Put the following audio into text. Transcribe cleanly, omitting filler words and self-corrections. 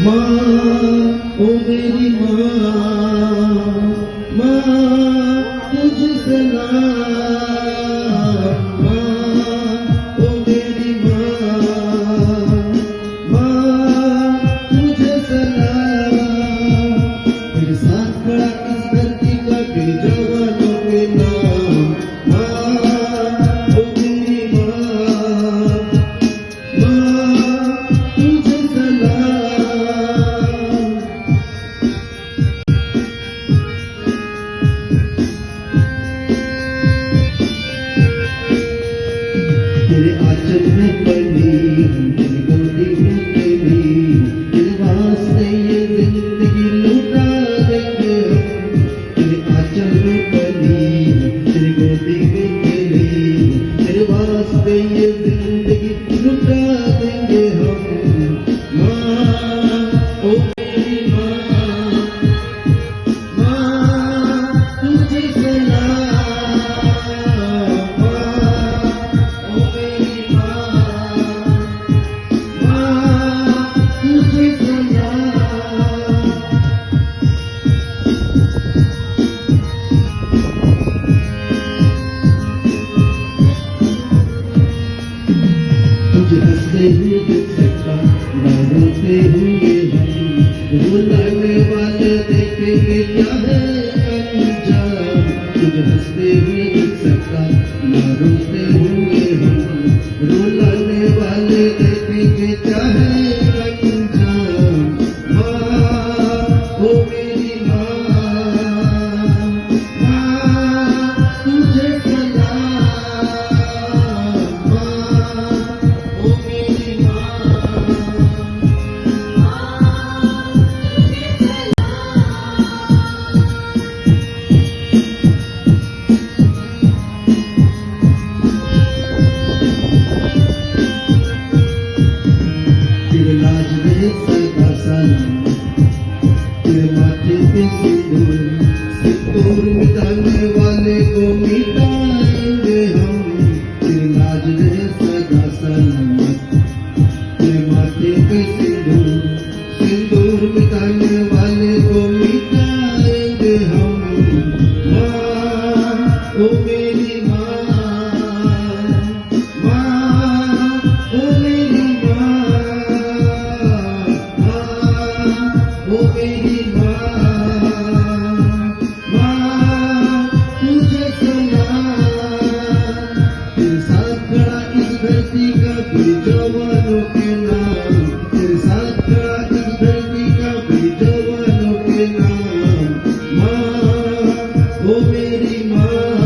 माँ ओ मेरी माँ तुझे सलाम। माँ ओ मेरी माँ तुझे सलाम। तेरे साथ खड़ा इस धरती का फिर जवानों के नाम। माँ ओ मेरी माँ तुझे सलाम। तेरे आंचल में पली तेरी गोदी में खेली, तेरे वास्ते ये जिंदगी लुटा देंगे हम। तेरे आंचल में पली तेरी गोदी में खेली, तेरे वास्ते ये जिंदगी लुटा देंगे हम। माँ ओ मेरी माँ तुझे सलाम। माँ ओ मेरी माँ तुझे सलाम। तुझे हंसते हुए देख सकता ना रोते हुए हम, रुलाने वाले देखेंगे क्या है अंजाम। तुझे हंसते हुए देख सकता ना रोते हुए हम, रुलाने वाले देखेंगे क्या है अंजाम। माँ ओ मेरी माँ तुझे सलाम। माँ ओ मेरी तेरे लाज में सदा सलाम, तेरे माथे पे सिंदूर, सिंदूर मिटाने वाले को मिटाएंगे हम। तेरे लाज में सदा सलामत, तेरे माथे पे सिंदूर, सिंदूर मिटाने वाले को मिटाएंगे हम। माँ ओ मेरी माँ ओ मेरी ओ मेरी माँ तुझे सलाम। तेरे साथ खड़ा इस धरती का फिर जवानों के नाम। तेरे साथ खड़ा इस धरती का फिर जवानों के नाम। माँ ओ मेरी माँ